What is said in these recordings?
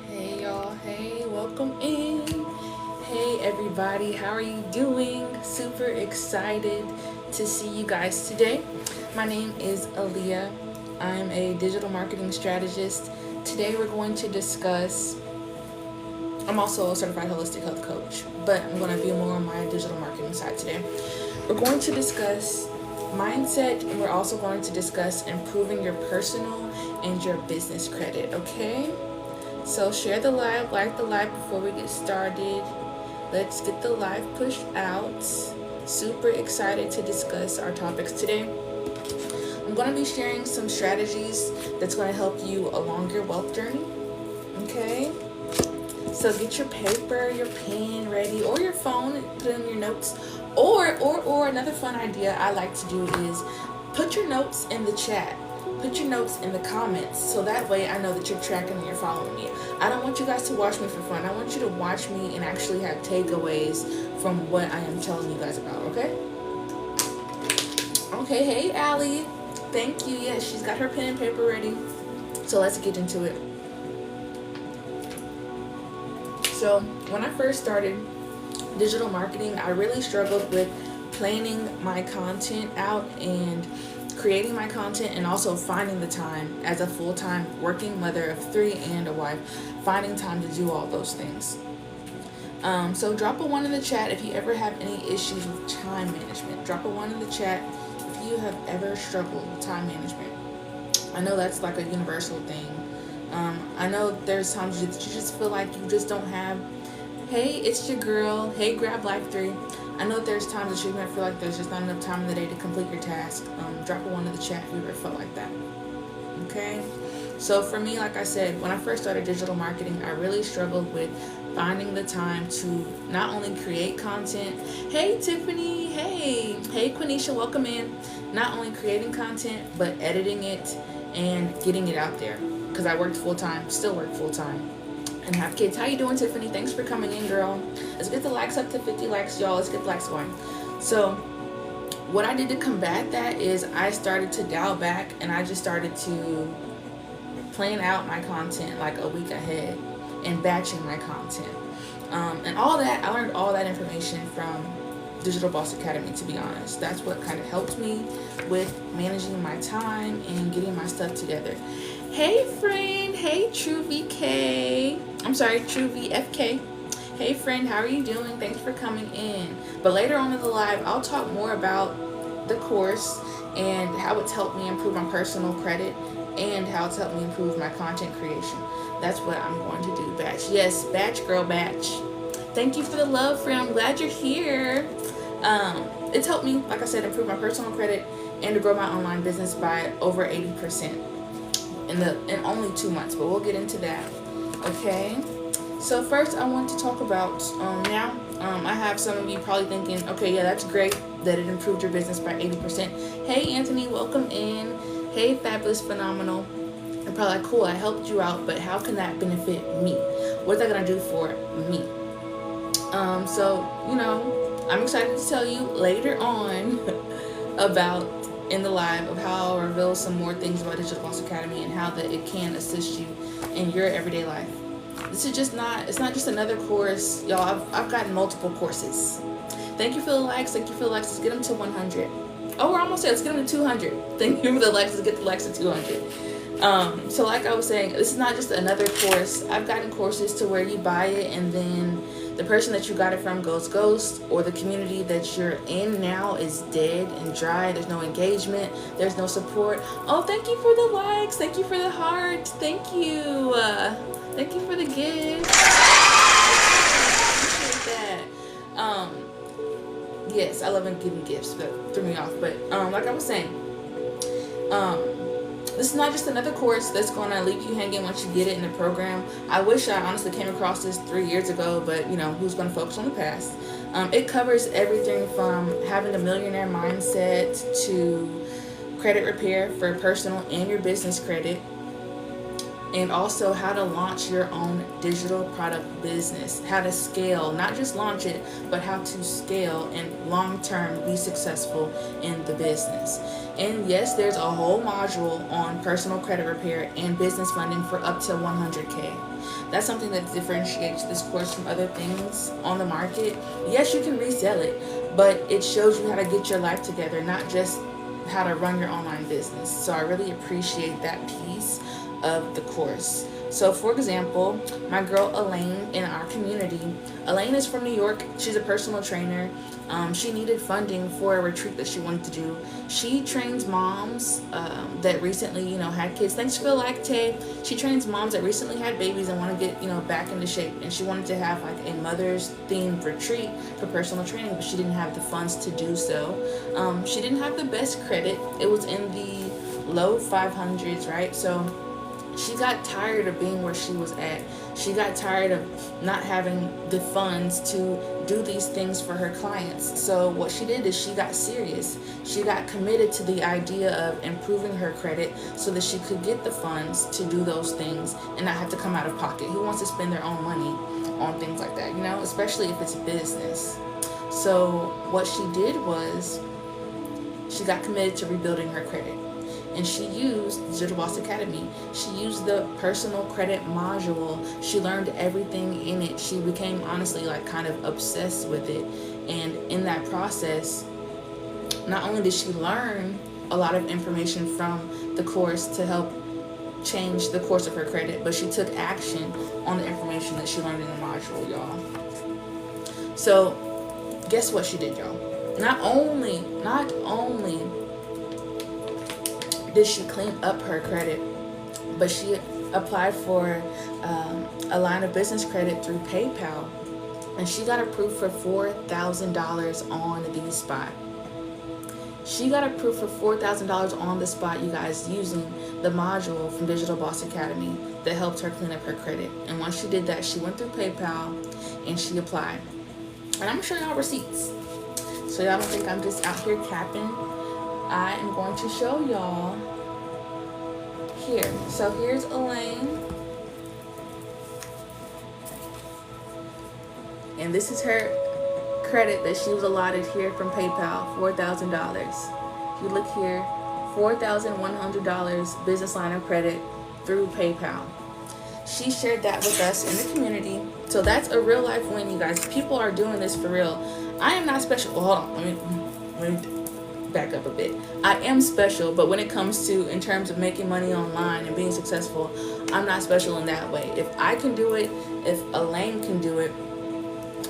Hey y'all, hey, welcome in. Hey everybody, how are you doing? Super excited to see you guys today. My name is Aaliyah. I'm a digital marketing strategist. Today we're going to discuss, I'm also a certified holistic health coach, but I'm going to be more on my digital marketing side today. We're going to discuss mindset, and we're also going to discuss improving your personal and your business credit, okay? So share the live, like the live before we get started. Let's get the live pushed out. Super excited to discuss our topics today. I'm going to be sharing some strategies that's going to help you along your wealth journey. Okay? So get your paper, your pen ready, or your phone, put in your notes. Or another fun idea I like to do is put your notes in the chat. Put your notes in the comments so that way I know that you're tracking and you're following me. I don't want you guys to watch me for fun. I want you to watch me and actually have takeaways from what I am telling you guys about, okay? Okay, hey Allie. Thank you. Yes, she's got her pen and paper ready. So let's get into it. So when I first started digital marketing, I really struggled with planning my content out and creating my content, and also finding the time as a full-time working mother of three and a wife, finding time to do all those things. So drop a one in the chat if you ever have any issues with time management. Drop a one in the chat if you have ever struggled with time management. I know that's like a universal thing. I know there's times that you just feel like you just don't have, hey, it's your girl, hey, Grab Life 3. I know there's times that you're going to feel like there's just not enough time in the day to complete your task. Drop a one in the chat if you ever felt like that. Okay? So for me, like I said, when I first started digital marketing, I really struggled with finding the time to not only create content. Hey, Tiffany. Hey, Quenisha, welcome in. Not only creating content, but editing it and getting it out there. Because I worked full-time, still work full-time, and have kids. How you doing, Tiffany? Thanks for coming in, girl. Let's get the likes up to 50 likes, y'all. Let's get the likes going. So what I did to combat that is I started to dial back, and I just started to plan out my content like a week ahead and batching my content. And all that, I learned all that information from Digital Boss Academy, to be honest. That's what kind of helped me with managing my time and getting my stuff together. Hey friend, hey True VK. I'm sorry, True VFK. Hey friend, how are you doing? Thanks for coming in. But later on in the live, I'll talk more about the course and how it's helped me improve my personal credit and how it's helped me improve my content creation. That's what I'm going to do. Batch. Yes, batch girl, batch. Thank you for the love, friend. I'm glad you're here. It's helped me, like I said, improve my personal credit and to grow my online business by over 80% in only 2 months, but we'll get into that. Okay, so first I want to talk about I have some of you probably thinking, okay, yeah, that's great that it improved your business by 80%. Hey Anthony, welcome in. Hey Fabulous Phenomenal. I'm probably like, cool, I helped you out, but how can that benefit me? What is that gonna do for me? So I'm excited to tell you later on about in the live of how I'll reveal some more things about Digital Boss Academy and how that it can assist you in your everyday life. This is just not, it's not just another course. Y'all, I've gotten multiple courses. Thank you for the likes. Thank you for the likes. Let's get them to 100. Oh, we're almost there. Let's get them to 200. Thank you for the likes. Let's get the likes to 200. So like I was saying, this is not just another course. I've gotten courses to where you buy it and then the person that you got it from goes ghost, or the community that you're in now is dead and dry. There's no engagement. There's no support. Oh, thank you for the likes. Thank you for the hearts. Thank you. Thank you for the gift. I appreciate that. Yes, I love giving gifts. That threw me off. But like I was saying, this is not just another course that's going to leave you hanging once you get it in the program. I wish I honestly came across this 3 years ago, but who's going to focus on the past? It covers everything from having a millionaire mindset to credit repair for personal and your business credit, and also how to launch your own digital product business, how to scale, not just launch it, but how to scale and long term be successful in the business. And yes, there's a whole module on personal credit repair and business funding for up to 100K. That's something that differentiates this course from other things on the market. Yes, you can resell it, but it shows you how to get your life together, not just how to run your online business. So I really appreciate that piece of the course. So for example, my girl Elaine in our community, Elaine is from New York. She's a personal trainer. She needed funding for a retreat that she wanted to do. She trains moms that recently, had kids. Thanks for Lactate. She trains moms that recently had babies and want to get, back into shape. And she wanted to have like a mother's themed retreat for personal training, but she didn't have the funds to do so. She didn't have the best credit. It was in the low 500s, right? So she got tired of being where she was at. She got tired of not having the funds to do these things for her clients. So what she did is she got serious. She got committed to the idea of improving her credit so that she could get the funds to do those things and not have to come out of pocket. Who wants to spend their own money on things like that, especially if it's business? So what she did was she got committed to rebuilding her credit. And she used Digital Boss Academy. She used the personal credit module. She learned everything in it. She became honestly kind of obsessed with it. And in that process, not only did she learn a lot of information from the course to help change the course of her credit, but she took action on the information that she learned in the module, y'all. So guess what she did, y'all? Not only did she clean up her credit, but she applied for a line of business credit through PayPal, and she got approved for $4,000 on the spot. She got approved for $4,000 on the spot, you guys, using the module from Digital Boss Academy that helped her clean up her credit. And once she did that, she went through PayPal and she applied. And I'm gonna show y'all receipts, so y'all don't think I'm just out here capping. I am going to show y'all here. So here's Elaine. And this is her credit that she was allotted here from PayPal, $4,000. If you look here, $4,100 business line of credit through PayPal. She shared that with us in the community. So that's a real life win, you guys. People are doing this for real. I am not special. Well, hold on. Let me back up a bit. I am special, but when it comes to in terms of making money online and being successful, I'm not special in that way. If I can do it, if Elaine can do it,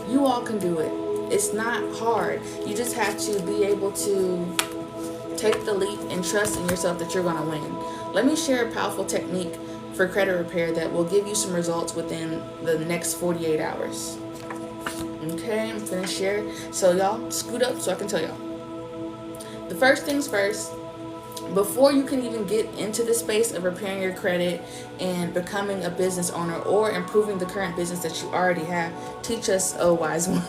you all can do it. It's not hard. You just have to be able to take the leap and trust in yourself that you're going to win. Let me share a powerful technique for credit repair that will give you some results within the next 48 hours. Okay, I'm gonna share. So y'all scoot up so I can tell y'all. The first things first, before you can even get into the space of repairing your credit and becoming a business owner or improving the current business that you already have, teach us, oh wise one.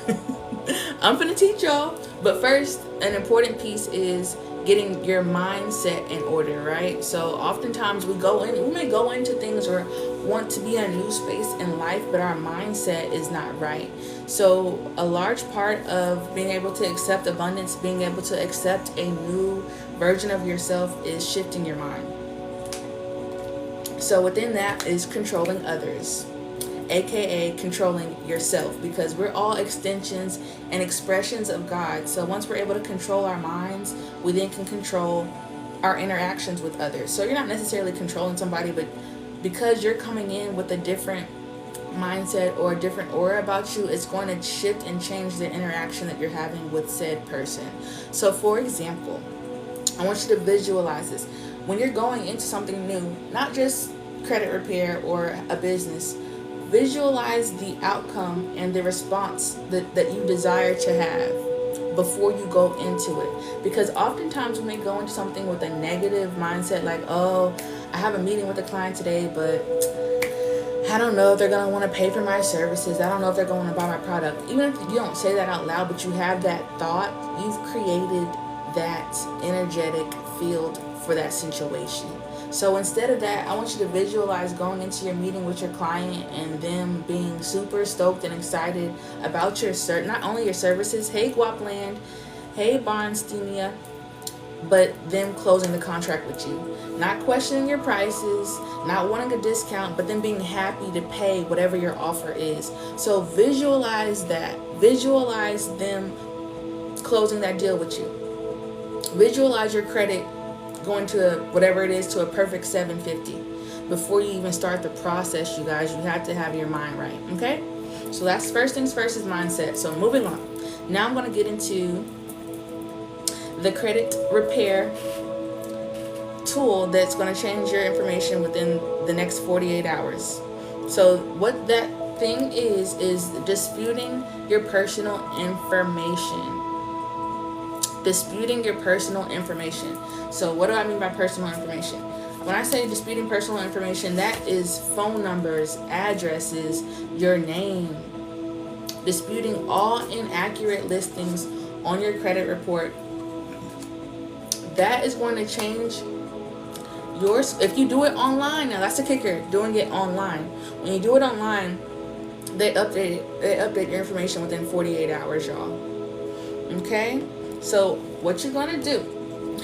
I'm gonna teach y'all. But first, an important piece is getting your mindset in order, right? So oftentimes we may go into things or want to be in a new space in life, but our mindset is not right. So a large part of being able to accept abundance, being able to accept a new version of yourself, is shifting your mind. So within that is controlling others, aka controlling yourself, because we're all extensions and expressions of God. So once we're able to control our minds, we then can control our interactions with others. So you're not necessarily controlling somebody, but because you're coming in with a different mindset or a different aura about you, it's going to shift and change the interaction that you're having with said person. So for example, I want you to visualize this. When you're going into something new, not just credit repair or a business, visualize the outcome and the response that you desire to have before you go into it. Because oftentimes we may go into something with a negative mindset, like, oh, I have a meeting with a client today, but I don't know if they're going to want to pay for my services. I don't know if they're going to buy my product. Even if you don't say that out loud, but you have that thought, you've created that energetic field for that situation. So instead of that, I want you to visualize going into your meeting with your client and them being super stoked and excited about your not only your services, hey Guapland, hey Barnstenia, but them closing the contract with you. Not questioning your prices, not wanting a discount, but then being happy to pay whatever your offer is. So visualize that. Visualize them closing that deal with you. Visualize your credit going to whatever it is to a perfect 750. Before you even start the process, you guys, you have to have your mind right, okay? So that's first things first is mindset. So moving on. Now I'm going to get into the credit repair tool that's going to change your information within the next 48 hours. So what that thing is disputing your personal information. Disputing your personal information. So what do I mean by personal information? When I say disputing personal information, that is phone numbers, addresses, your name. Disputing all inaccurate listings on your credit report. That is going to change yours. If you do it online, now that's the kicker, doing it online. When you do it online, they update your information within 48 hours, y'all. Okay? So what you're going to do,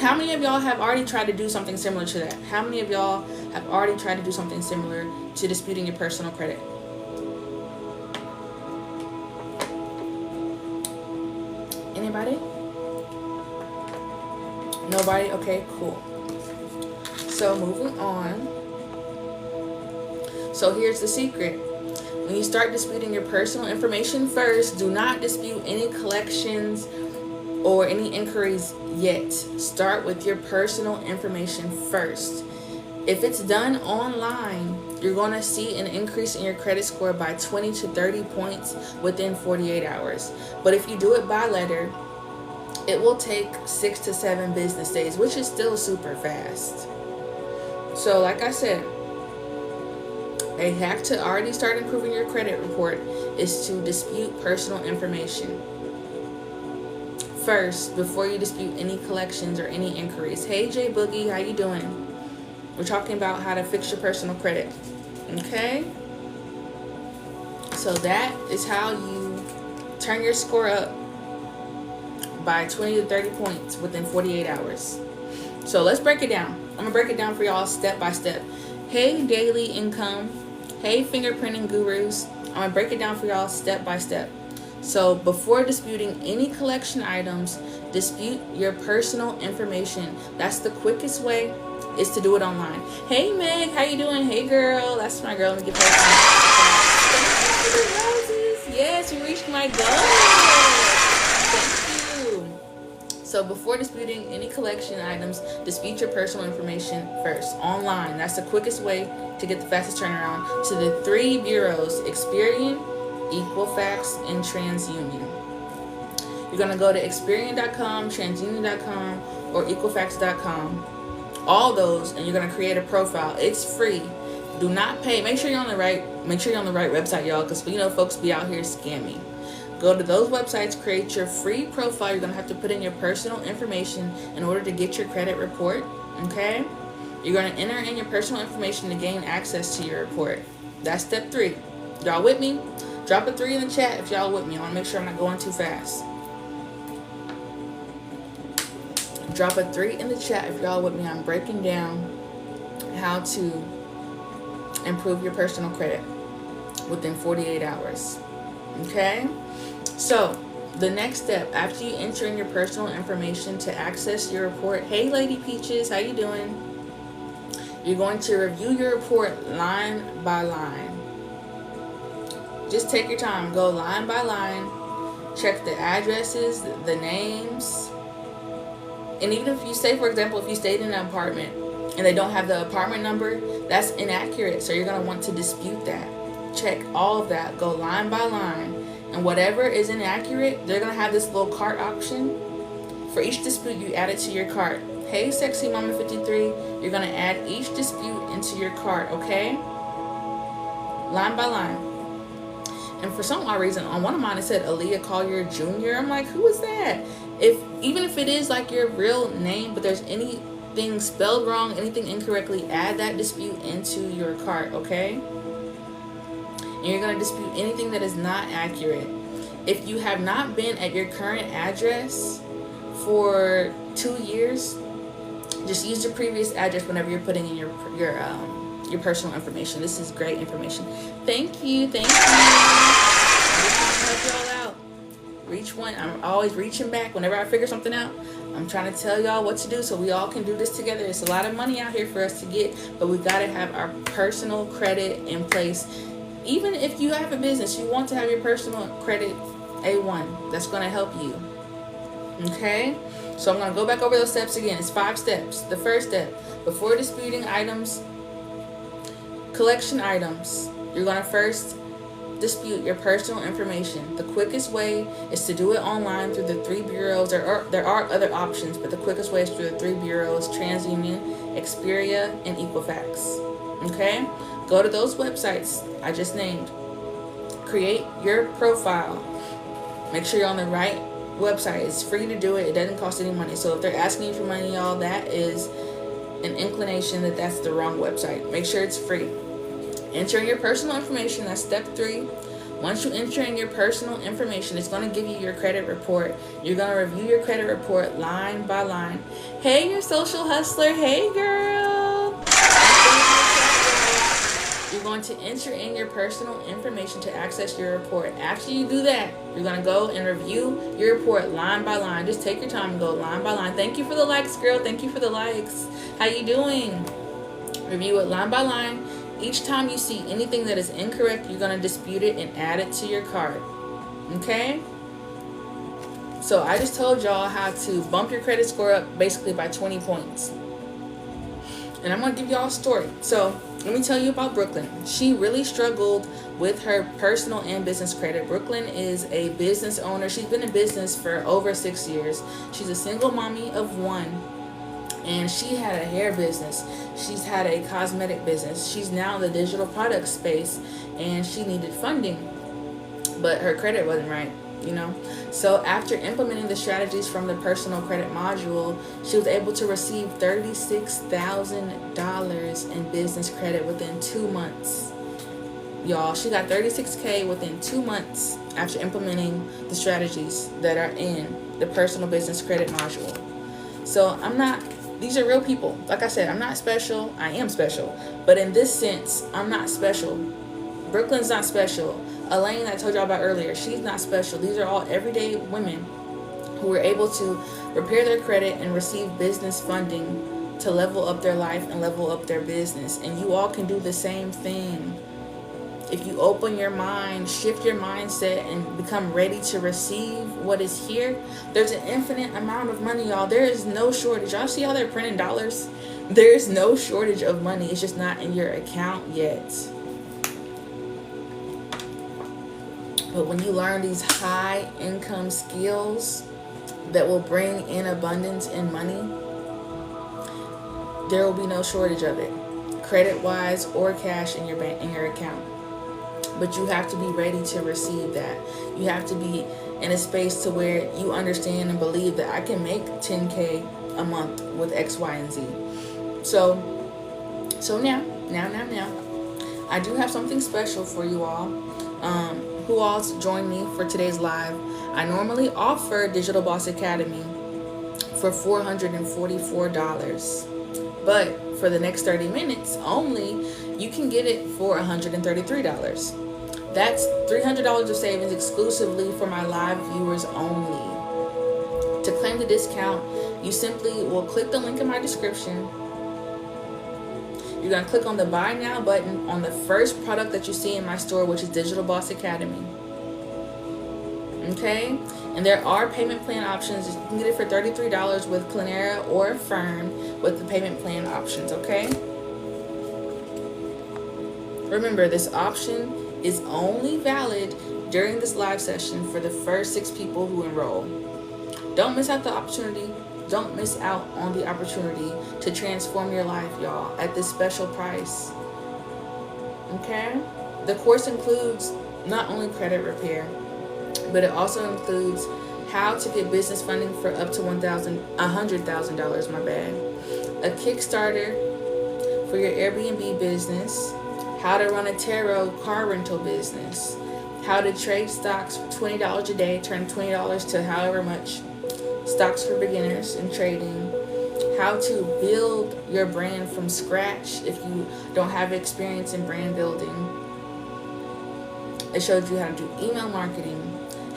how many of y'all have already tried to do something similar to that? How many of y'all have already tried to do something similar to disputing your personal credit? Anybody? Nobody? Okay, cool. So moving on. So here's the secret. When you start disputing your personal information first, do not dispute any collections or any inquiries yet. Start with your personal information first. If it's done online, you're going to see an increase in your credit score by 20 to 30 points within 48 hours. But if you do it by letter, it will take 6 to 7 business days, which is still super fast. So like I said, a hack to already start improving your credit report is to dispute personal information first before you dispute any collections or any inquiries. Hey J Boogie, how you doing? We're talking about how to fix your personal credit. Okay? So that is how you turn your score up by 20 to 30 points within 48 hours. So let's break it down. I'm going to break it down for y'all step by step. Hey Daily Income. Hey Fingerprinting Gurus. I'm going to break it down for y'all step by step. So before disputing any collection items, dispute your personal information. That's the quickest way, is to do it online. Hey Meg, how you doing? Hey girl. That's my girl. Let me get her. Thank you for the roses. Yes, you reached my goal. Thank you. So before disputing any collection items, dispute your personal information first online. That's the quickest way to get the fastest turnaround to the 3 bureaus: Experian, Equifax, and TransUnion. You're going to go to Experian.com, TransUnion.com, or Equifax.com. All those, and you're going to create a profile. It's free. Do not pay. Make sure you're on the right website, y'all, because folks be out here scamming. Go to those websites, create your free profile. You're going to have to put in your personal information in order to get your credit report. Okay? You're going to enter in your personal information to gain access to your report. That's step 3. Y'all with me? Drop a 3 in the chat if y'all with me. I want to make sure I'm not going too fast. Drop a 3 in the chat if y'all with me. I'm breaking down how to improve your personal credit within 48 hours. Okay? So, the next step, after you enter in your personal information to access your report. Hey Lady Peaches, how you doing? You're going to review your report line by line. Just take your time. Go line by line. Check the addresses, the names. And even if you say, for example, if you stayed in an apartment and they don't have the apartment number, that's inaccurate. So you're going to want to dispute that. Check all of that. Go line by line. And whatever is inaccurate, they're going to have this little cart option. For each dispute, you add it to your cart. Hey, Sexy Mama 53, you're going to add each dispute into your cart, okay? Line by line. And for some odd reason, on one of mine, it said Aaliyah Collier Jr. I'm like, who is that? Even if it is like your real name, but there's any anything spelled wrong, anything incorrectly, add that dispute into your cart, okay? And you're going to dispute anything that is not accurate. If you have not been at your current address for 2 years, just use your previous address whenever you're putting in your personal information. This is great information. Thank you. I'm just trying to help y'all out. Reach one. I'm always reaching back whenever I figure something out. I'm trying to tell y'all what to do so we all can do this together. It's a lot of money out here for us to get, but we got to have our personal credit in place. Even if you have a business, you want to have your personal credit A1. That's going to help you. Okay? So I'm going to go back over those steps again. It's 5 steps. The first step, before disputing items, collection items, you're going to first dispute your personal information. The quickest way is to do it online through the 3 bureaus. There are other options, but the quickest way is through the 3 bureaus: TransUnion, Experian, and Equifax. Okay? Go to those websites I just named. Create your profile. Make sure you're on the right website. It's free to do it. It doesn't cost any money. So if they're asking you for money, y'all, that is an inclination that that's the wrong website. Make sure it's free. Enter in your personal information. That's step 3. Once you enter in your personal information, it's going to give you your credit report. You're going to review your credit report line by line. Hey, your social hustler. Hey, girl. You're going to enter in your personal information to access your report. After you do that, you're going to go and review your report line by line. Just take your time and go line by line. Thank you for the likes, girl. Thank you for the likes. How you doing? Review it line by line. Each time you see anything that is incorrect, you're going to dispute it and add it to your cart. Okay? So I just told y'all how to bump your credit score up basically by 20 points. And I'm going to give y'all a story. So let me tell you about Brooklyn. She really struggled with her personal and business credit. Brooklyn is a business owner. She's been in business for over 6 years. She's a single mommy of 1. And she had a hair business. She's had a cosmetic business. She's now in the digital product space, and she needed funding, but her credit wasn't right, you know. So after implementing the strategies from the personal credit module, she was able to receive $36,000 in business credit within 2 months. Y'all, she got $36K within 2 months after implementing the strategies that are in the personal business credit module. So these are real people. Like I said, I'm not special. I am special. But in this sense, I'm not special. Brooklyn's not special. Elaine, I told y'all about earlier, she's not special. These are all everyday women who were able to repair their credit and receive business funding to level up their life and level up their business. And you all can do the same thing. If you open your mind, shift your mindset, and become ready to receive what is here, there's an infinite amount of money, y'all. There is no shortage. Y'all see how they're printing dollars? There is no shortage of money. It's just not in your account yet. But when you learn these high income skills that will bring in abundance in money, there will be no shortage of it, credit-wise or cash in your bank, in your account. But you have to be ready to receive that. You have to be in a space to where you understand and believe that I can make 10K a month with X, Y, and Z. So now, I do have something special for you all. Who all joined me for today's live? I normally offer Digital Boss Academy for $444. But for the next 30 minutes only, you can get it for $133. That's $300 of savings exclusively for my live viewers only. To claim the discount, you simply will click the link in my description. You're going to click on the Buy Now button on the first product that you see in my store, which is Digital Boss Academy. Okay? And there are payment plan options. You can get it for $33 with Clenera or Affirm with the payment plan options, okay? Remember, this option is only valid during this live session for the first 6 people who enroll. Don't miss out the opportunity. Don't miss out on the opportunity to transform your life, y'all, at this special price. Okay? The course includes not only credit repair, but it also includes how to get business funding for up to $100,000, my bad. a Kickstarter for your Airbnb business, how to run a tarot car rental business, how to trade stocks for $20 a day, turn $20 to however much, stocks for beginners in trading, how to build your brand from scratch if you don't have experience in brand building. It showed you how to do email marketing,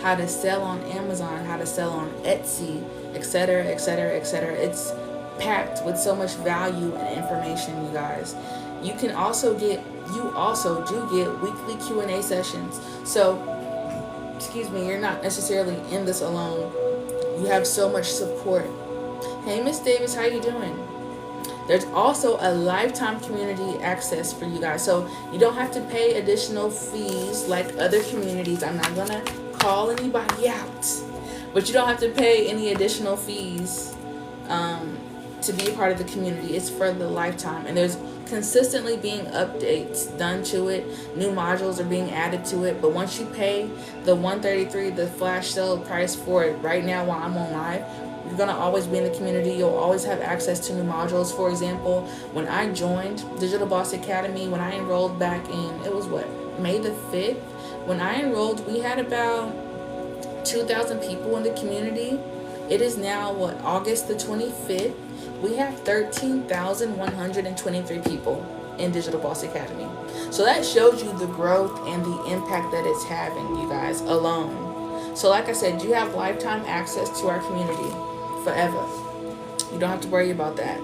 how to sell on Amazon, how to sell on Etsy, etc., etc., etc. It's packed with so much value and information, you guys. You also do get weekly Q&A sessions. So, you're not necessarily in this alone. You have so much support. Hey, Miss Davis, how you doing? There's also a lifetime community access for you guys. So you don't have to pay additional fees like other communities. I'm not going to call anybody out. But you don't have to pay any additional fees to be a part of the community. It's for the lifetime. And there's consistently being updates done to it. New modules are being added to it. But once you pay the $133, the flash sale price for it right now while I'm on live, you're going to always be in the community. You'll always have access to new modules. For example, when I joined Digital Boss Academy, when I enrolled back in, it was May the 5th? When I enrolled, we had about 2,000 people in the community. It is now, August the 25th? We have 13,123 people in Digital Boss Academy. So that shows you the growth and the impact that it's having, you guys, alone. So like I said, you have lifetime access to our community forever. You don't have to worry about that.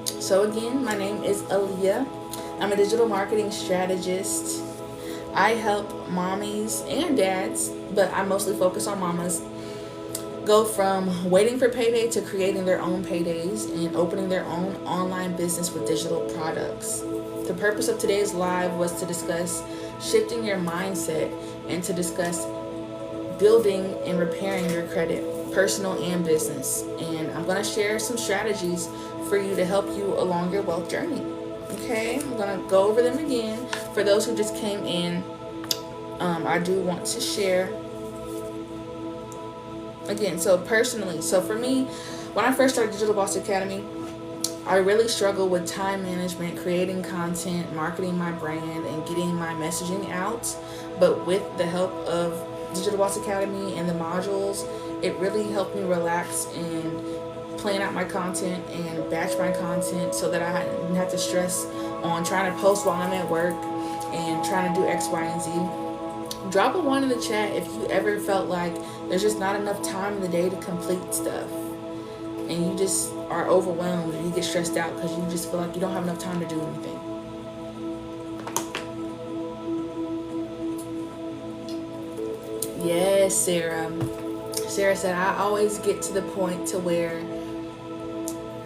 So again, my name is Aaliyah. I'm a digital marketing strategist. I help mommies and dads, but I mostly focus on mamas, go from waiting for payday to creating their own paydays and opening their own online business with digital products. The purpose of today's live was to discuss shifting your mindset and to discuss building and repairing your credit, personal and business. And I'm going to share some strategies for you to help you along your wealth journey. Okay, I'm going to go over them again. For those who just came in, I do want to share again. So for me, when I first started Digital Boss Academy, I really struggled with time management, creating content, marketing my brand, and getting my messaging out. But with the help of Digital Boss Academy and the modules, it really helped me relax and plan out my content and batch my content so that I didn't have to stress on trying to post while I'm at work and trying to do X, Y, and Z. Drop a 1 in the chat if you ever felt like there's just not enough time in the day to complete stuff. And you just are overwhelmed and you get stressed out because you just feel like you don't have enough time to do anything. Yes, Sarah. Sarah said, I always get to the point to where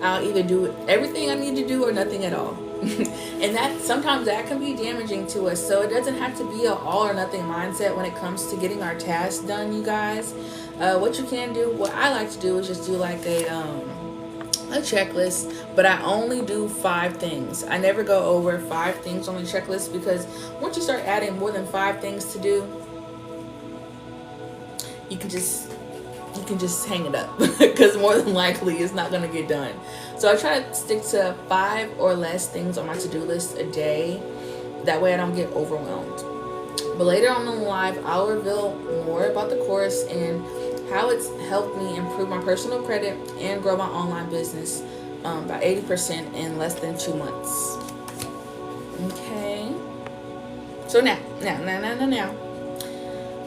I'll either do everything I need to do or nothing at all. And sometimes that can be damaging to us. So it doesn't have to be an all or nothing mindset when it comes to getting our tasks done, you guys. What you can do, what I like to do is just do like a checklist, but I only do 5 things. I never go over 5 things on the checklist, because once you start adding more than 5 things to do, you can just hang it up because more than likely it's not going to get done. So I try to stick to 5 or less things on my to-do list a day. That way I don't get overwhelmed. But later on in the live, I'll reveal more about the course and how it's helped me improve my personal credit and grow my online business by 80% in less than 2 months. Okay. So now.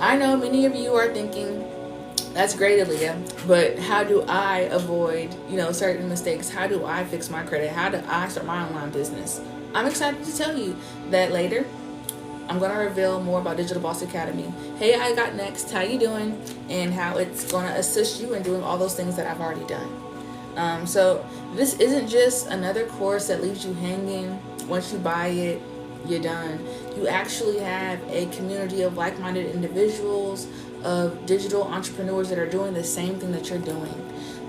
I know many of you are thinking, that's great, Aaliyah, but how do I avoid, certain mistakes? How do I fix my credit? How do I start my online business? I'm excited to tell you that later. I'm going to reveal more about Digital Boss Academy. Hey, I got next. How you doing? And how it's going to assist you in doing all those things that I've already done. So this isn't just another course that leaves you hanging. Once you buy it, you're done. You actually have a community of like-minded individuals, of digital entrepreneurs that are doing the same thing that you're doing,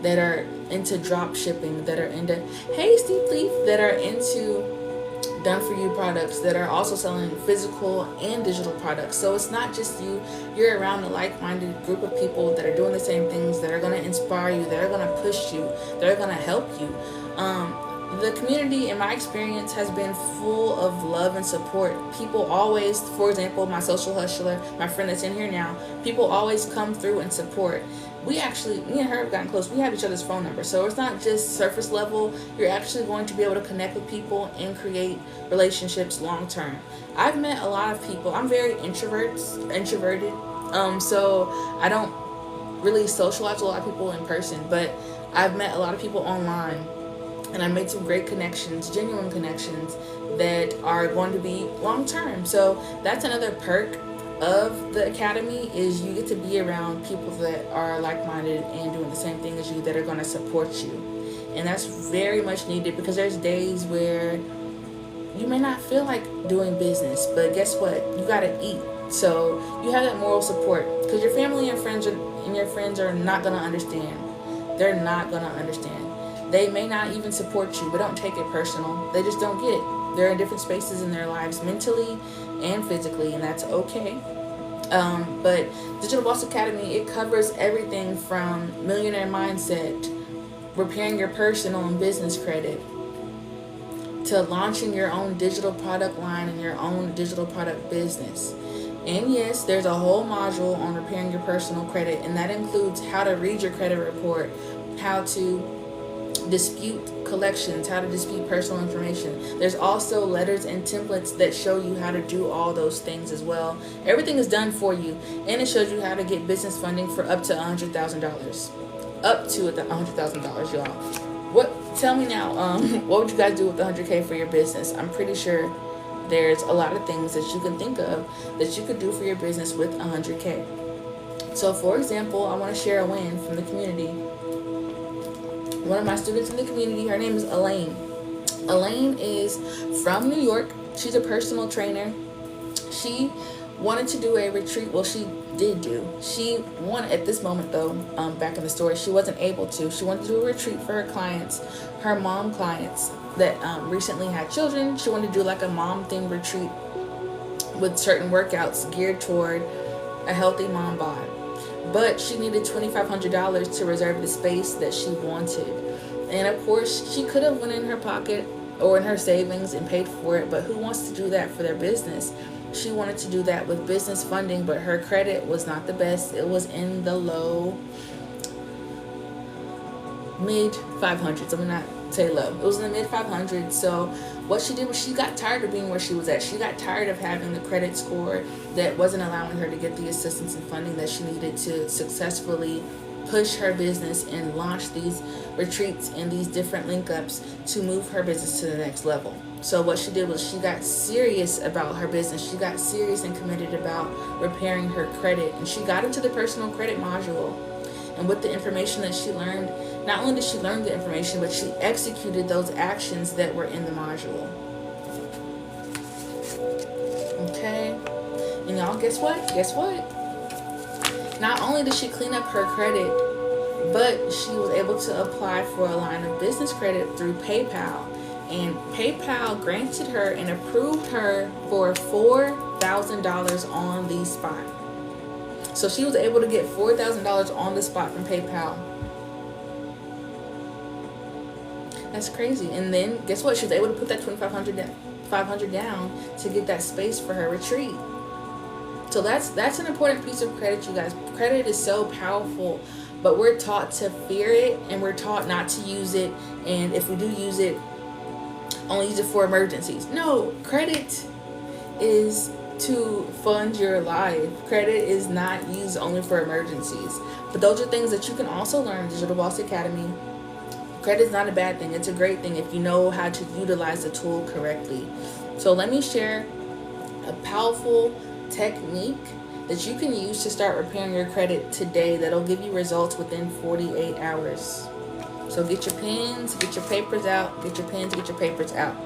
that are into drop shipping, that are into, hey Steve Leaf, that are into done for you products that are also selling physical and digital products. So it's not just you, you're around a like-minded group of people that are doing the same things, that are going to inspire you, that are going to push you, that are going to help you. The community, in my experience, has been full of love and support. People always, for example, my social hustler, my friend that's in here now, people always come through and support. Me and her have gotten close. We have each other's phone number. So it's not just surface level. You're actually going to be able to connect with people and create relationships long term. I've met a lot of people. I'm very introverted. So I don't really socialize with a lot of people in person, but I've met a lot of people online. And I made some great connections, genuine connections that are going to be long term. So that's another perk of the academy, is you get to be around people that are like-minded and doing the same thing as you, that are going to support you. And that's very much needed, because there's days where you may not feel like doing business, but guess what? You got to eat. So you have that moral support, because your family and friends are not going to understand. They're not going to understand. They may not even support you, but don't take it personal. They just don't get it. They're in different spaces in their lives, mentally and physically, and that's okay. But Digital Boss Academy, it covers everything from millionaire mindset, repairing your personal and business credit, to launching your own digital product line and your own digital product business. And yes, there's a whole module on repairing your personal credit, and that includes how to read your credit report, how to dispute collections, how to dispute personal information. There's also letters and templates that show you how to do all those things as well. Everything is done for you, and it shows you how to get business funding for up to $100,000. Up to $100,000, y'all. Tell me now, what would you guys do with the 100K for your business? I'm pretty sure there's a lot of things that you can think of that you could do for your business with 100K. So for example, I want to share a win from the community. One of my students in the community, her name is Elaine. Elaine is from New York. She's a personal trainer. She wanted to do a retreat. Well, she did do. She wanted, at this moment though, back in the story, she wasn't able to. She wanted to do a retreat for her clients, her mom clients that recently had children. She wanted to do like a mom themed retreat with certain workouts geared toward a healthy mom bod. But she needed $2,500 to reserve the space that she wanted. And of course, she could have went in her pocket or in her savings and paid for it, but who wants to do that for their business? She wanted to do that with business funding, but her credit was not the best. It was in the low, mid 500s. I'm going to not say low. It was in the mid 500s. So what she did was she got tired of being where she was at. She got tired of having the credit score that wasn't allowing her to get the assistance and funding that she needed to successfully push her business and launch these retreats and these different link ups to move her business to the next level. So what she did was she got serious about her business. She got serious and committed about repairing her credit, and she got into the personal credit module. And with the information that she learned, not only did she learn the information, but she executed those actions that were in the module. Okay. And y'all, guess what? Not only did she clean up her credit, but she was able to apply for a line of business credit through PayPal. And PayPal granted her and approved her for $4,000 on the spot. So she was able to get $4,000 on the spot from PayPal. That's crazy. And then guess what? She was able to put that $2,500 down to get that space for her retreat. So that's an important piece of credit, you guys. Credit is so powerful, but we're taught to fear it, and we're taught not to use it. And if we do use it, only use it for emergencies. No, credit is to fund your life. Credit is not used only for emergencies. But those are things that you can also learn in Digital Boss Academy. Credit is not a bad thing. It's a great thing if you know how to utilize the tool correctly. So let me share a powerful technique that you can use to start repairing your credit today that'll give you results within 48 hours. So get your pens, get your papers out, get your pens, get your papers out.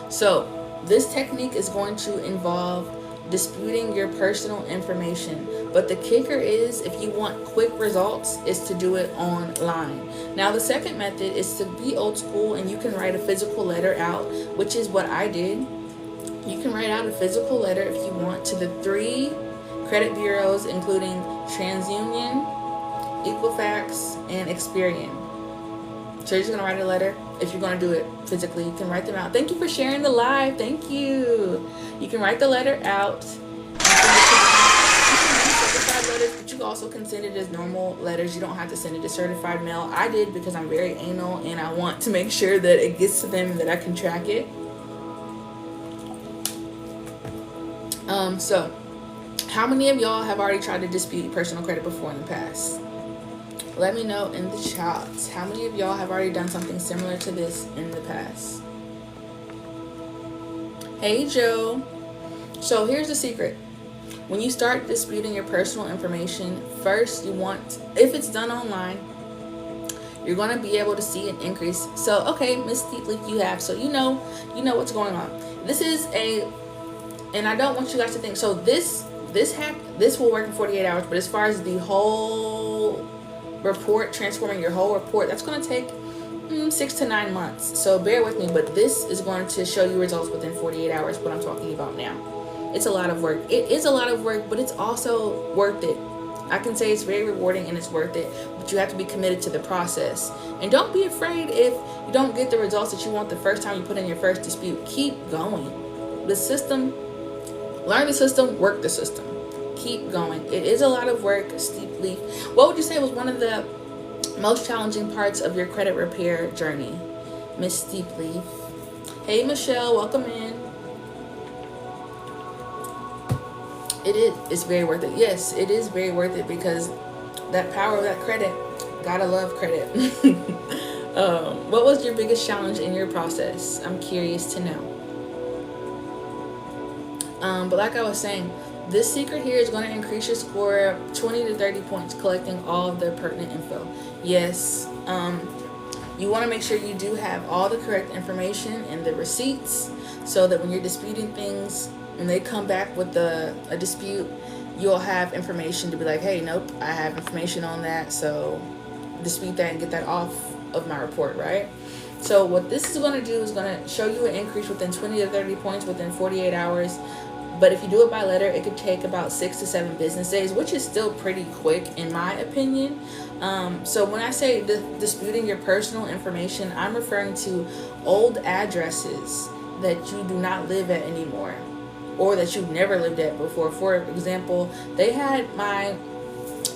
So this technique is going to involve disputing your personal information. But the kicker is, if you want quick results, is to do it online. Now, the second method is to be old school, and you can write a physical letter out, which is what I did. You can write out a physical letter if you want to the 3 credit bureaus, including TransUnion, Equifax, and Experian. So you're just gonna write a letter. If you're gonna do it physically, you can write them out. Thank you for sharing the live. Thank you. You can write the letter out. Certified letters, but you also can send it as normal letters. You don't have to send it to certified mail. I did because I'm very anal and I want to make sure that it gets to them and that I can track it. So how many of y'all have already tried to dispute personal credit before in the past? Let me know in the chats. How many of y'all have already done something similar to this in the past? Hey, Joe. So here's the secret. When you start disputing your personal information, first you want, if it's done online, you're going to be able to see an increase. So, okay, Miss Deep Leaf, you have. So you know what's going on. This is and I don't want you guys to think, so this hack, this will work in 48 hours, but as far as the whole report, transforming your whole report, that's going to take 6 to 9 months. So bear with me, but this is going to show you results within 48 hours, what I'm talking about now. It's a lot of work. It is a lot of work, but it's also worth it. I can say it's very rewarding and it's worth it, but you have to be committed to the process. And don't be afraid if you don't get the results that you want the first time you put in your first dispute. Keep going. The system, learn the system, work the system. Keep going. It is a lot of work. Steep Leaf, what would you say was one of the most challenging parts of your credit repair journey, Miss Steep Leaf? Hey, Michelle, welcome in. It's very worth it. Yes, it is very worth it because that power of that credit, gotta love credit. What was your biggest challenge in your process? I'm curious to know. But like I was saying, this secret here is going to increase your score 20 to 30 points, collecting all of the pertinent info. Yes, you want to make sure you do have all the correct information and the receipts, so that when you're disputing things, when they come back with a dispute, you'll have information to be like, hey, nope, I have information on that, so dispute that and get that off of my report, right? So what this is going to do is going to show you an increase within 20 to 30 points within 48 hours. But if you do it by letter, it could take about 6 to 7 business days, which is still pretty quick in my opinion. So when I say disputing your personal information, I'm referring to old addresses that you do not live at anymore, or that you've never lived at before. For example, I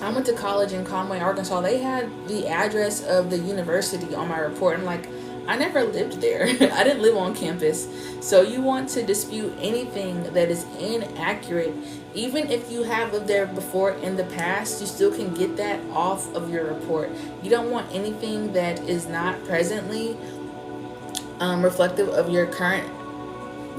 went to college in Conway, Arkansas. They had the address of the university on my report. I'm like, I never lived there. I didn't live on campus. So you want to dispute anything that is inaccurate. Even if you have lived there before in the past, you still can get that off of your report. You don't want anything that is not presently reflective of your current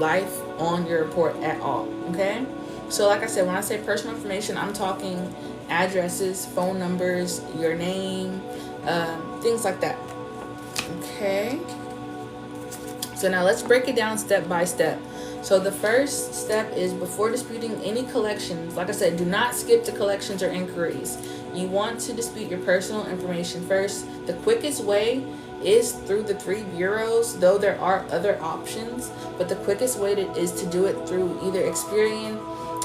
life on your report at all. Okay? So like I said, when I say personal information, I'm talking addresses, phone numbers, your name, things like that. Okay, so now let's break it down step by step. So the first step is, before disputing any collections, like I said, do not skip to collections or inquiries. You want to dispute your personal information first. The quickest way is through the 3 bureaus, though there are other options, but the quickest way is to do it through either Experian,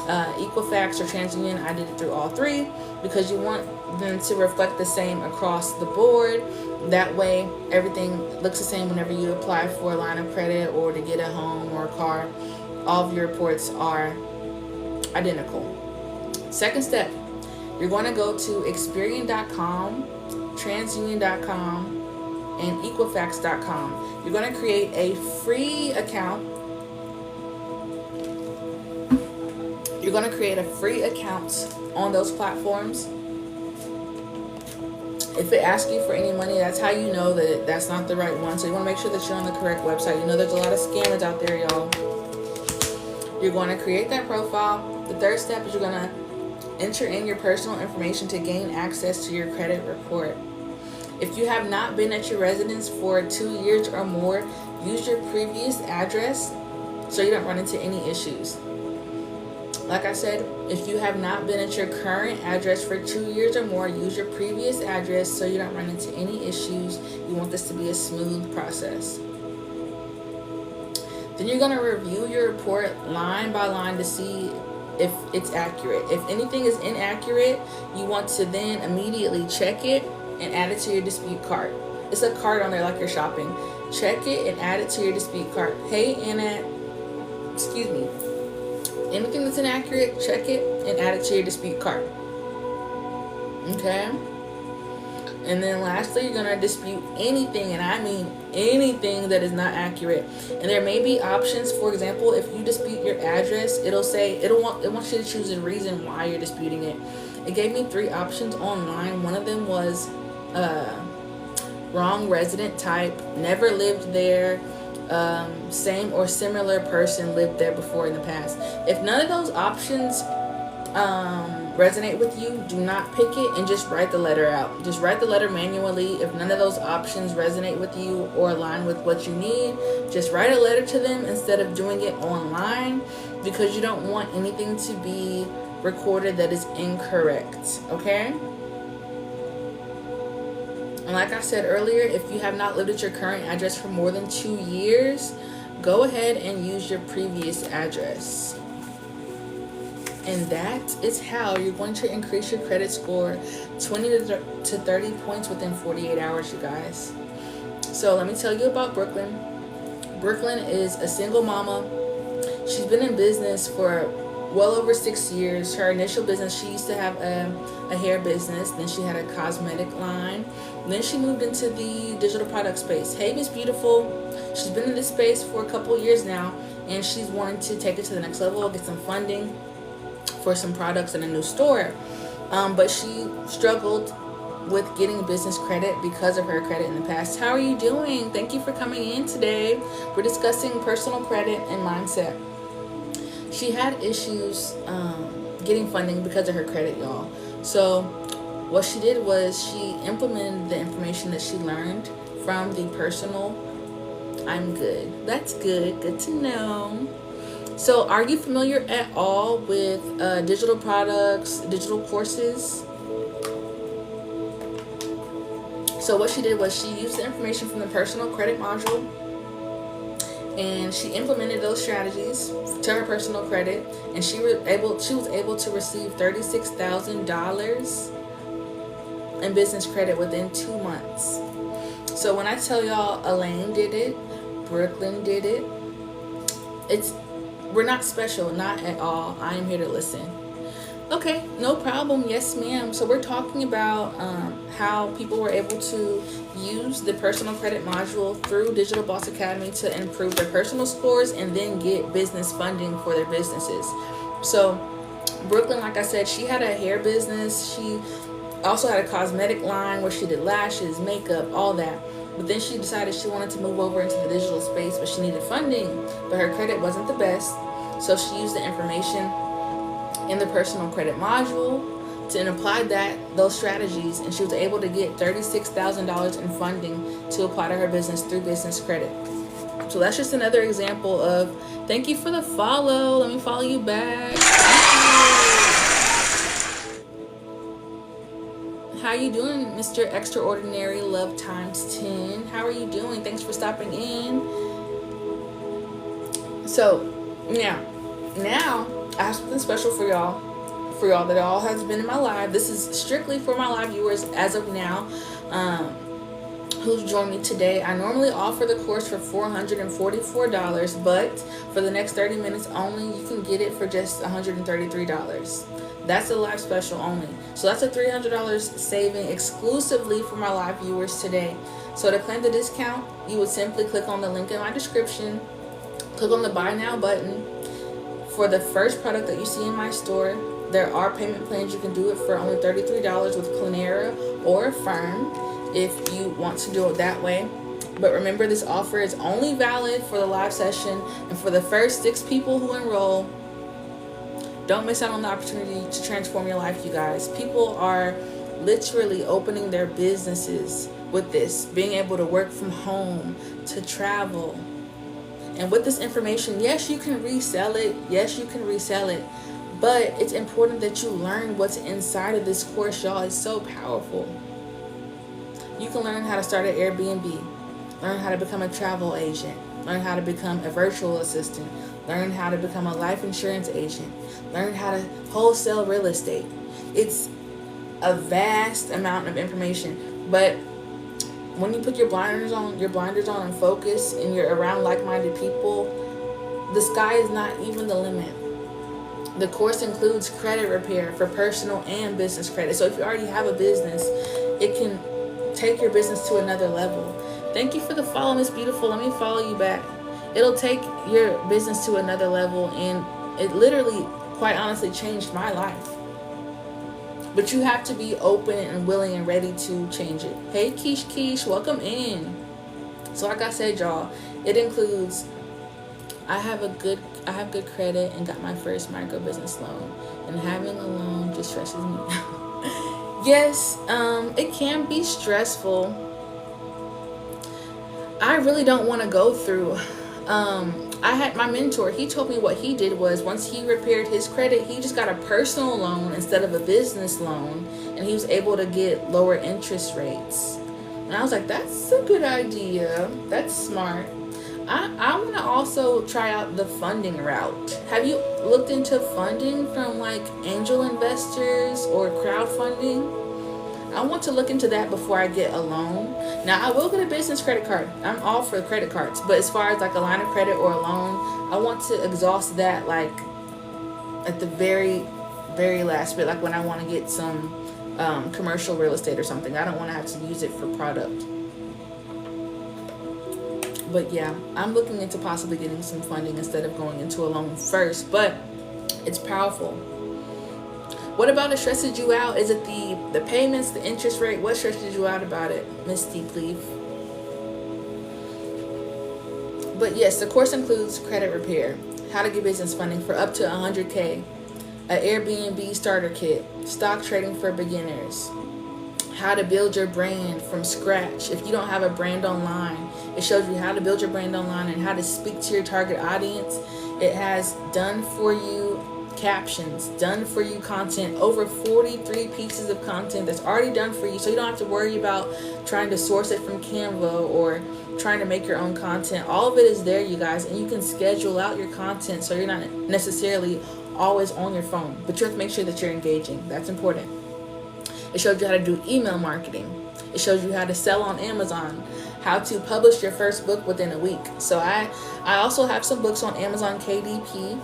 Equifax, or TransUnion. I did it through all 3 because you want them to reflect the same across the board. That way everything looks the same whenever you apply for a line of credit or to get a home or a car. All of your reports are identical. Second step, you're going to go to Experian.com, TransUnion.com, and Equifax.com. You're going to create a free account. You're going to create a free account on those platforms. If it asks you for any money, that's how you know that that's not the right one. So you want to make sure that you're on the correct website. You know there's a lot of scammers out there, y'all. You're going to create that profile. The third step is you're going to enter in your personal information to gain access to your credit report. If you have not been at your residence for 2 years or more, use your previous address so you don't run into any issues. Like I said, if you have not been at your current address for 2 years or more, use your previous address so you don't run into any issues. You want this to be a smooth process. Then you're going to review your report line by line to see if it's accurate. If anything is inaccurate, you want to then immediately check it and add it to your dispute cart. It's a cart on there like you're shopping. Check it and add it to your dispute cart. Hey, Annette, excuse me. Anything that's inaccurate, check it and add it to your dispute cart. Okay? And then lastly, you're going to dispute anything, and I mean anything that is not accurate. And there may be options. For example, if you dispute your address, it wants you to choose a reason why you're disputing it. It gave me 3 options online. One of them was wrong resident type, never lived there, same or similar person lived there before in the past. If none of those options resonate with you, do not pick it and just write the letter out. Just write the letter manually. If none of those options resonate with you or align with what you need, just write a letter to them instead of doing it online, because you don't want anything to be recorded that is incorrect. Okay? And like I said earlier, if you have not lived at your current address for more than 2 years, go ahead and use your previous address. And that is how you're going to increase your credit score 20 to 30 points within 48 hours, you guys. So let me tell you about Brooklyn. Brooklyn is a single mama. She's been in business for well over 6 years. Her initial business, she used to have a hair business. Then she had a cosmetic line. Then she moved into the digital product space. Hey, Miss Beautiful. She's been in this space for a couple years now, and she's wanting to take it to the next level, get some funding for some products in a new store. But she struggled with getting business credit because of her credit in the past. How are you doing? Thank you for coming in today. We're discussing personal credit and mindset. She had issues getting funding because of her credit, y'all. So what she did was she implemented the information that she learned from the personal. I'm good. That's good. Good to know. So are you familiar at all with digital products, digital courses? So what she did was she used the information from the personal credit module, and she implemented those strategies to her personal credit, and she was able to receive $36,000 in business credit within 2 months. So when I tell y'all Elaine did it, Brooklyn did it, we're not special, not at all. I am here to listen. Okay, no problem. Yes, ma'am. So we're talking about how people were able to use the personal credit module through Digital Boss Academy to improve their personal scores and then get business funding for their businesses. So Brooklyn, like I said, she had a hair business. She also had a cosmetic line where she did lashes, makeup, all that. But then she decided she wanted to move over into the digital space, but she needed funding. But her credit wasn't the best. So she used the information in the personal credit module to apply those strategies, and she was able to get $36,000 in funding to apply to her business through business credit. So that's just another example of, thank you for the follow. Let me follow you back. How you doing, Mr. Extraordinary Love Times 10? How are you doing? Thanks for stopping in. So now I have something special for y'all that all has been in my live. This is strictly for my live viewers as of now, who's joined me today. I normally offer the course for $444, but for the next 30 minutes only, you can get it for just $133. That's a live special only. So that's a $300 saving exclusively for my live viewers today. So to claim the discount, you would simply click on the link in my description, click on the buy now button. For the first product that you see in my store, there are payment plans. You can do it for only $33 with Clinera or Affirm if you want to do it that way. But remember, this offer is only valid for the live session and for the first 6 people who enroll. Don't miss out on the opportunity to transform your life, you guys. People are literally opening their businesses with this, being able to work from home, to travel. And with this information, yes, you can resell it. Yes, you can resell it. But it's important that you learn what's inside of this course, y'all. It's so powerful. You can learn how to start an Airbnb, learn how to become a travel agent, learn how to become a virtual assistant, learn how to become a life insurance agent, learn how to wholesale real estate. It's a vast amount of information, but when you put your blinders on and focus, and you're around like-minded people, the sky is not even the limit. The course includes credit repair for personal and business credit. So if you already have a business, it can take your business to another level. Thank you for the follow, Miss Beautiful. Let me follow you back. It'll take your business to another level, and it literally, quite honestly, changed my life. But you have to be open and willing and ready to change it. Hey, Keish, welcome in. So like I said, y'all, it includes, I have good credit and got my first micro business loan, and having a loan just stresses me out. Yes, it can be stressful. I really don't want to go through. I had my mentor, he told me what he did was, once he repaired his credit, he just got a personal loan instead of a business loan, and he was able to get lower interest rates. And I was like, that's a good idea. That's smart. I want to also try out the funding route. Have you looked into funding from like angel investors or crowdfunding? I want to look into that before I get a loan. Now, I will get a business credit card. I'm all for credit cards. But as far as like a line of credit or a loan, I want to exhaust that like at the very, very last bit. Like when I want to get some commercial real estate or something. I don't want to have to use it for product. But yeah, I'm looking into possibly getting some funding instead of going into a loan first. But it's powerful. What about it stresses you out? Is it the payments, the interest rate? What stresses you out about it, Miss Deep Leaf? But yes, the course includes credit repair, how to get business funding for up to $100K, an Airbnb starter kit, stock trading for beginners, how to build your brand from scratch. If you don't have a brand online, it shows you how to build your brand online and how to speak to your target audience. It has done for you captions, done for you content, over 43 pieces of content that's already done for you, so you don't have to worry about trying to source it from Canva or trying to make your own content. All of it is there, you guys, and you can schedule out your content so you're not necessarily always on your phone, but you have to make sure that you're engaging. That's important. It shows you how to do email marketing. It shows you how to sell on Amazon, how to publish your first book within a week. So I also have some books on Amazon KDP.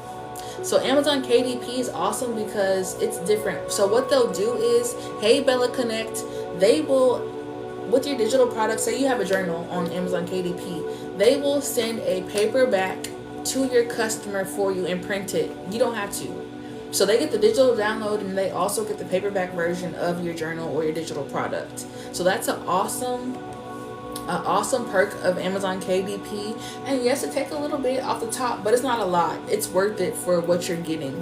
So Amazon KDP is awesome because it's different. So what they'll do is, hey Bella Connect, they will, with your digital products, say you have a journal on Amazon KDP, they will send a paperback to your customer for you and print it. You don't have to. So they get the digital download and they also get the paperback version of your journal or your digital product. So that's an awesome perk of Amazon KDP. And yes, it takes a little bit off the top, but it's not a lot. It's worth it for what you're getting.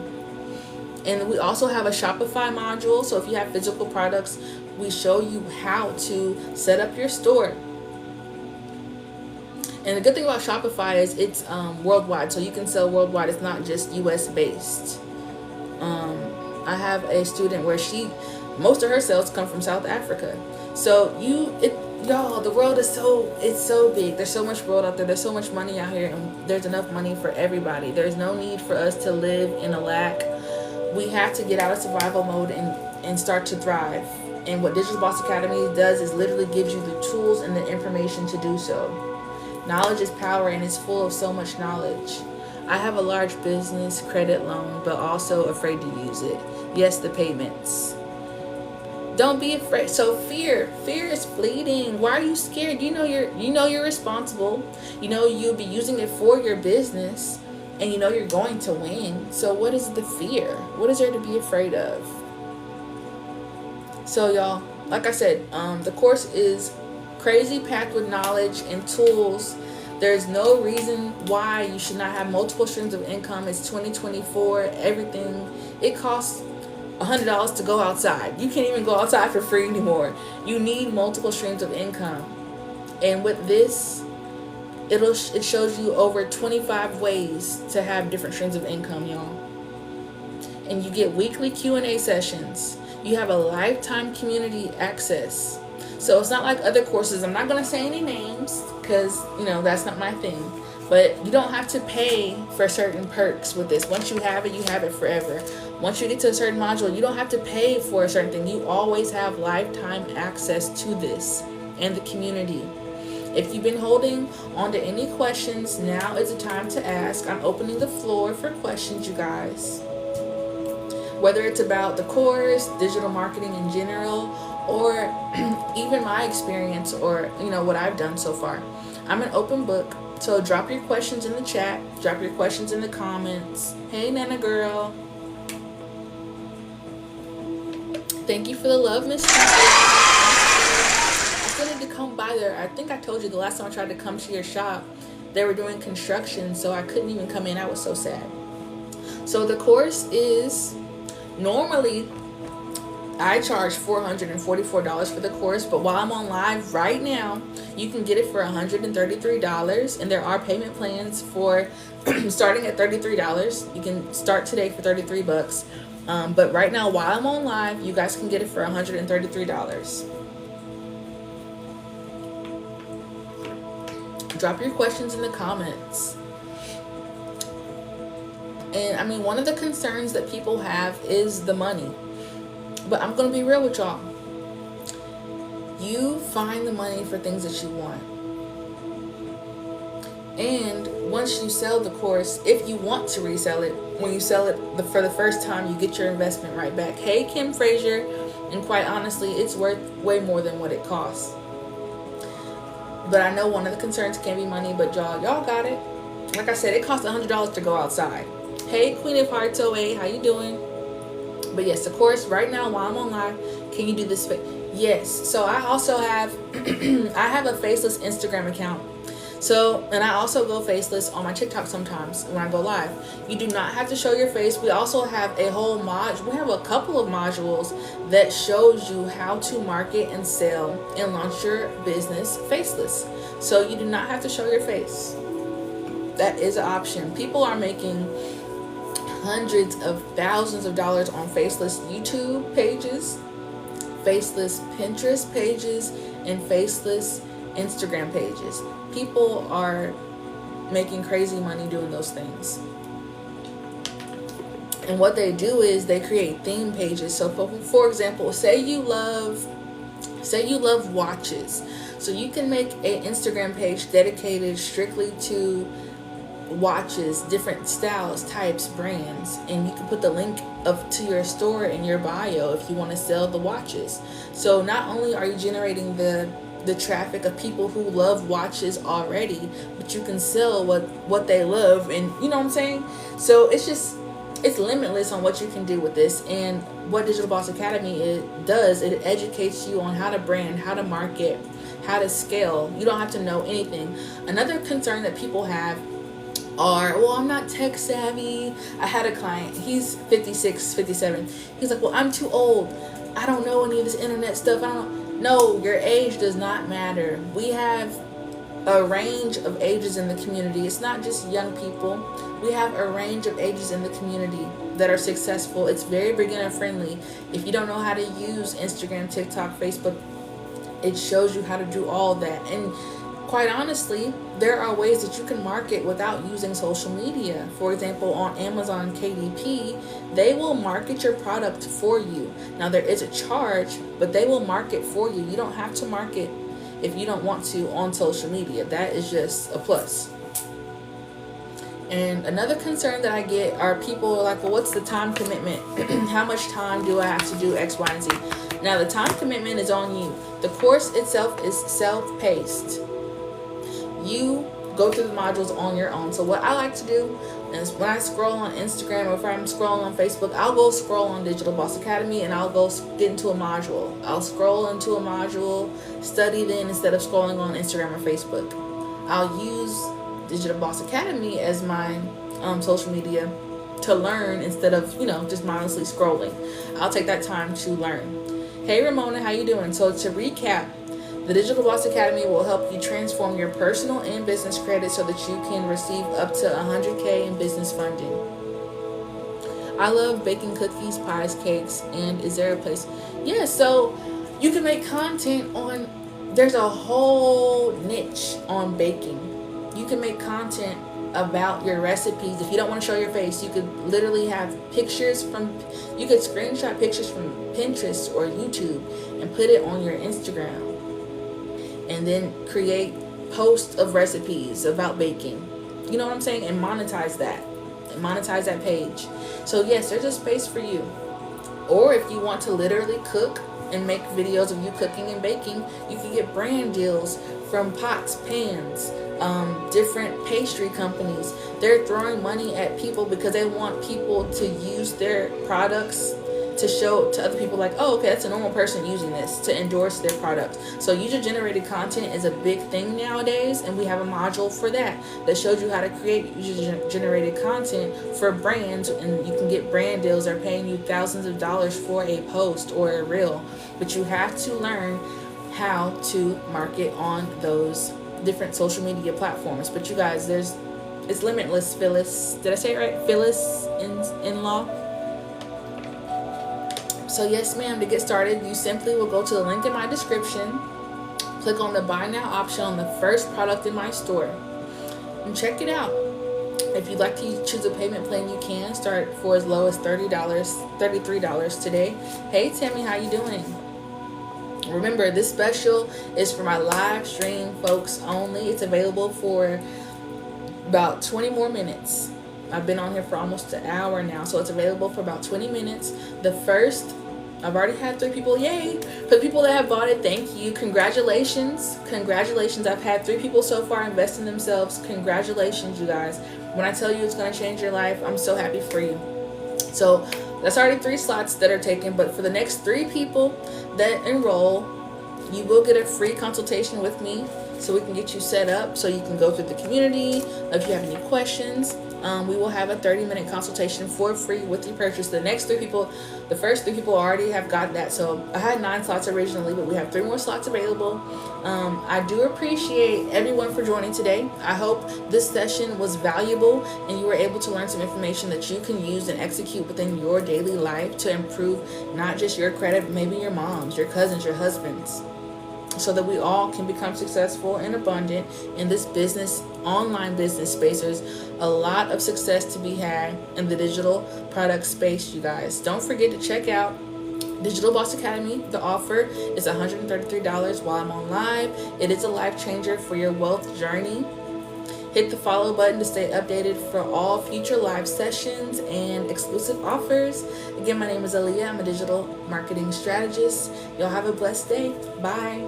And we also have a Shopify module. So if you have physical products, we show you how to set up your store. And the good thing about Shopify is it's worldwide, so you can sell worldwide. It's not just US based. I have a student where most of her sales come from South Africa. So y'all, the world is so big. There's so much world out there. There's so much money out here, and there's enough money for everybody. There's no need for us to live in a lack. We have to get out of survival mode and start to thrive. And what Digital Boss Academy does is literally gives you the tools and the information to do so. Knowledge is power, and it's full of so much knowledge. I have a large business credit loan, but also afraid to use it. Yes, the payments. Don't be afraid. So fear is fleeting. Why are you scared? You know you're responsible. You know you'll be using it for your business, and you know you're going to win. So what is the fear? What is there to be afraid of? So y'all, like I said, the course is crazy packed with knowledge and tools. There's no reason why you should not have multiple streams of income. It's 2024. Everything, it costs $100 to go outside. You can't even go outside for free anymore. You need multiple streams of income. And with this, it shows you over 25 ways to have different streams of income, y'all. and you get weekly Q&A sessions. You have a lifetime community access. So it's not like other courses. I'm not going to say any names because, that's not my thing. But you don't have to pay for certain perks with this. Once you have it forever. Once you get to a certain module, you don't have to pay for a certain thing. You always have lifetime access to this and the community. If you've been holding on to any questions, now is the time to ask. I'm opening the floor for questions, you guys. Whether it's about the course, digital marketing in general, or even my experience, or what I've done so far. I'm an open book, so drop your questions in the chat, drop your questions in the comments. Hey Nana girl. Thank you for the love, Miss. I still need to come by there. I think I told you the last time I tried to come to your shop, they were doing construction, so I couldn't even come in. I was so sad. So the course is, normally I charge $444 for the course, but while I'm on live right now, you can get it for $133, and there are payment plans for starting at $33. You can start today for $33. But right now, while I'm on live, you guys can get it for $133. Drop your questions in the comments. And one of the concerns that people have is the money. But I'm going to be real with y'all. You find the money for things that you want. And once you sell the course, if you want to resell it, when you sell it for the first time, you get your investment right back. Hey, Kim Frazier. And quite honestly, it's worth way more than what it costs. But I know one of the concerns can be money, but y'all got it. Like I said, it costs $100 to go outside. Hey, Queen of Hearts 08, how you doing? But yes, of course, right now while I'm on live, can you do this? Yes. So I also have, I have a faceless Instagram account. So, and I also go faceless on my TikTok sometimes when I go live. You do not have to show your face. We also have a whole we have a couple of modules that shows you how to market and sell and launch your business faceless. So you do not have to show your face. That is an option. People are making hundreds of thousands of dollars on faceless YouTube pages, faceless Pinterest pages, and faceless Instagram pages. People are making crazy money doing those things. And what they do is they create theme pages. So for example, say you love watches. So you can make an Instagram page dedicated strictly to watches, different styles, types, brands, and you can put the link to your store in your bio if you want to sell the watches. So not only are you generating the traffic of people who love watches already, but you can sell what they love, and you know what I'm saying? So it's limitless on what you can do with this. And what Digital Boss Academy does, it educates you on how to brand, how to market, how to scale. You don't have to know anything. Another concern that people have are, well, I'm not tech savvy. I had a client, he's 56, 57. He's like, well, I'm too old. I don't know any of this internet stuff. No, your age does not matter. We have a range of ages in the community. It's not just young people. We have a range of ages in the community that are successful. It's very beginner friendly. If you don't know how to use Instagram, TikTok, Facebook, it shows you how to do all that. And quite honestly, there are ways that you can market without using social media. For example, on Amazon KDP, they will market your product for you. Now, there is a charge, but they will market for you. You don't have to market if you don't want to on social media. That is just a plus. And another concern that I get are people like, well, what's the time commitment? How much time do I have to do X, Y, and Z? Now, the time commitment is on you. The course itself is self-paced. You go through the modules on your own. So what I like to do is when I scroll on Instagram or if I'm scrolling on Facebook, I'll go scroll on Digital Boss Academy and I'll go get into a module. I'll scroll into a module, study then instead of scrolling on Instagram or Facebook. I'll use Digital Boss Academy as my social media to learn instead of, just mindlessly scrolling. I'll take that time to learn. Hey Ramona, how you doing? So to recap, the Digital Boss Academy will help you transform your personal and business credit so that you can receive up to $100K in business funding. I love baking cookies, pies, cakes, and is there a place? Yeah, so you can make content on, there's a whole niche on baking. You can make content about your recipes. If you don't want to show your face, you could literally have pictures from, you could screenshot pictures from Pinterest or YouTube and put it on your Instagram, and then create posts of recipes about baking. You know what I'm saying? And monetize that. And monetize that page. So yes, there's a space for you. Or if you want to literally cook and make videos of you cooking and baking, you can get brand deals from pots, pans, different pastry companies. They're throwing money at people because they want people to use their products to show to other people, like, oh, okay, that's a normal person using this, to endorse their product. So user generated content is a big thing nowadays, and we have a module for that shows you how to create user generated content for brands, and you can get brand deals. They're paying you thousands of dollars for a post or a reel, but you have to learn how to market on those different social media platforms. But you guys, it's limitless. Phyllis, did I say it right? Phyllis in law. So yes, ma'am, to get started, you simply will go to the link in my description, click on the buy now option on the first product in my store, and check it out. If you'd like to choose a payment plan, you can start for as low as $33 today. Hey Tammy, how you doing? Remember, this special is for my live stream folks only. It's available for about 20 more minutes. I've been on here for almost an hour now, so it's available for about 20 minutes. The first, I've already had 3 people. Yay! For the people that have bought it, thank you. Congratulations. I've had 3 people so far invest in themselves. Congratulations, you guys. When I tell you it's going to change your life, I'm so happy for you. So that's already 3 slots that are taken, but for the next 3 people that enroll, you will get a free consultation with me, so we can get you set up so you can go through the community. If you have any questions, we will have a 30-minute consultation for free with your purchase. The first 3 people already have got that. So I had 9 slots originally, but we have 3 more slots available. I do appreciate everyone for joining today. I hope this session was valuable and you were able to learn some information that you can use and execute within your daily life to improve not just your credit, but maybe your mom's, your cousins, your husband's, so that we all can become successful and abundant in this business, online business space. There's a lot of success to be had in the digital product space, you guys. Don't forget to check out Digital Boss Academy. The offer is $133 while I'm on live. It is a life changer for your wealth journey. Hit the follow button to stay updated for all future live sessions and exclusive offers. Again, my name is Aaliyah. I'm a digital marketing strategist. Y'all have a blessed day. Bye.